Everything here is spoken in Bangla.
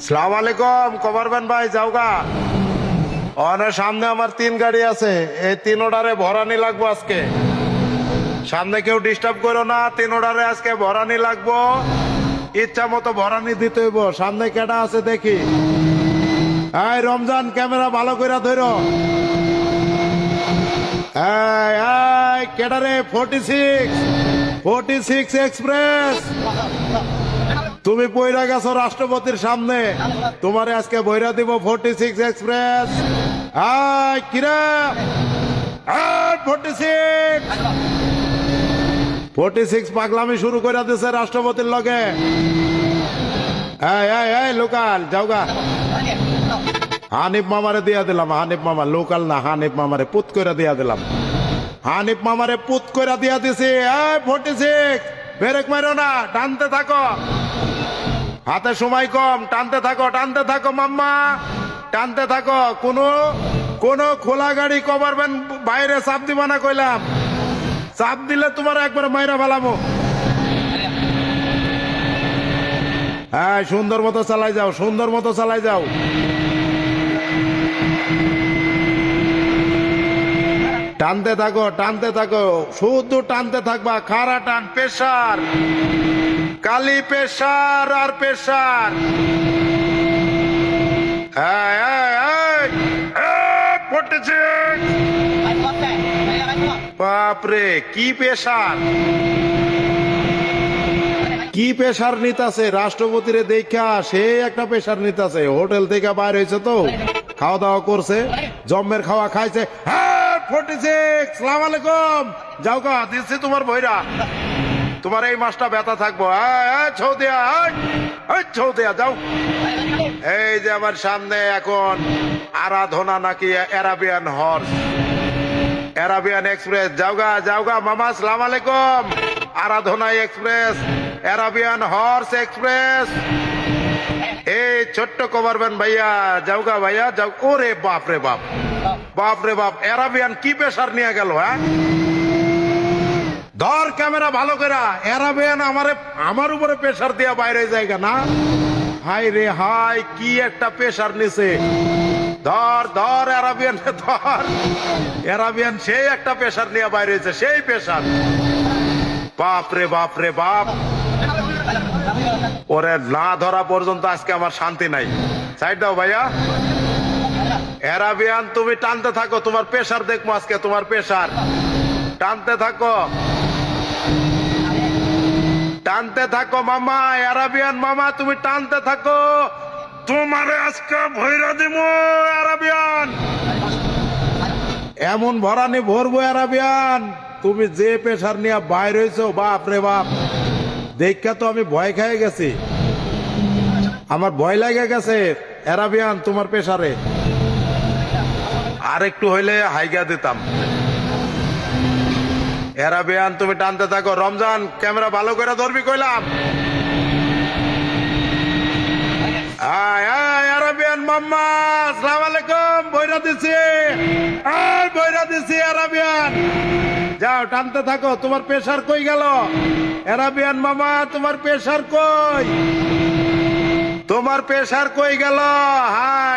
সালাম আলাইকুম কমারবেন ভাই যাওগা অনেক সামনে আমার 3 গাড়ি আছে, এই 3 অর্ডারে ভরানি লাগবো আজকে। সামনে কেউ ডিস্টার্ব করো না, 3 অর্ডারে আজকে ভরানি লাগবো, ইচ্ছা মতো ভরানি দিতে হইব। সামনে কেডা আছে দেখি। এই রমজান ক্যামেরা ভালো করে ধরো। এই কেডারে 46 এক্সপ্রেস। তুমি পয়রা গেছো রাষ্ট্রপতির সামনে, তোমারে আজকে বইরা দিব 46 এক্সপ্রেস। কিরা 46 পাগলামি শুরু করে দিছে রাষ্ট্রপতির লগে। লোকাল যাওগা। হানিফ মামারে দিয়া দিলাম, হানিফ মামা লোকাল না, হানিফ মামারে পুত করে দিয়া দিলাম, হানিফ মামারে পুত করে দিয়া দিছি। 46 ব্রেক মারো না, টানতে থাকো, হাতে সময় কম, টানতে থাকো মাম্মা, টানতে থাকো। কোন খোলা গাড়ি কভারবেন বাইরে চাপ দিবা না কইলাম, চাপ দিলে তোমার একবার মাইরা ফেলামো। হ্যাঁ সুন্দর মতো চালাই যাও, সুন্দর মতো চালাই যাও। টানতে থাকো, শুধু টানতে থাকবা, খাড়া টান, প্রেসার, কালি প্রেসার আর প্রেসার। বাপরে কি প্রেসার, কি প্রেসার নিতাছে রাষ্ট্রপতিরে দেখা, সে একটা প্রেসার নিতাছে। হোটেল থেকে বাইর হয়েছে তো, খাওয়া দাওয়া করছে, জম্মের খাওয়া খাইছে। 46 সালাম আলাইকুম যাওগা, দিচ্ছি তোমার ভৈরা, তোমার এই মাসটা ব্যথা থাকবো। ছৌদিয়া যাও। এই যে আমার সামনে এখন আরাধনা নাকি অ্যারাবিয়ান হর্স, অ্যারাবিয়ান এক্সপ্রেস। যাওগা মামা সালাম আলাইকুম। আরাধনা এক্সপ্রেস, অ্যারাবিয়ান হর্স এক্সপ্রেস। এই ছোট্ট কভারবেন ভাইয়া, যাওগা ভাইয়া যাও। ওরে বাপ রে বাপ, বাপ রে বাপ, অ্যারাবিয়ান কি প্রেসার নিয়ে গেল। ধর ক্যামেরা ভালো করে, অ্যারাবিয়ান আমার উপরে প্রেসার দিয়া বাইরে জায়গা না। হাই রে হাই, কি একটা প্রেসার নিছে। ধর অ্যারাবিয়ান ধর, অ্যারাবিয়ান সেই একটা প্রেসার নিয়ে বাইরে হয়েছে, সেই প্রেসার। বাপ রে বাপ, ওরে না ধরা পর্যন্ত আজকে আমার শান্তি নাই। সাইড দাও ভাইয়া। অ্যারাবিয়ান তুমি টানতে থাকো, তোমার প্রেসার দেখবো আজকে, তোমার প্রেসার। টানতে থাকো মামা, অ্যারাবিয়ান মামা তুমি টানতে থাকো, তোমারে আজকে ভৈরা দিব অ্যারাবিয়ান। এমন ভরানি ভরবো অ্যারাবিয়ান, তুমি যে প্রেসার নিয়ে বাইর হয়েছো, বাপ রে বাপ, দেখা তো আমি ভয় খেয়ে গেছি, আমার ভয় লাগে গেছে অ্যারাবিয়ান তোমার প্রেসারে। আর একটু হইলে হাইগা দিতাম। অ্যারাবিয়ান তুমি টানতে থাকো। রমজান ক্যামেরা ভালো করে ধরবি কইলাম। অ্যারাবিয়ান মাম্মা আসসালামু আলাইকুম, বইরা দিছি অ্যারাবিয়ান। যাও টানতে থাকো, তোমার প্রেসার কই গেল অ্যারাবিয়ান মামা, তোমার প্রেসার কই, তোমার প্রেসার কই গেল। হ্যাঁ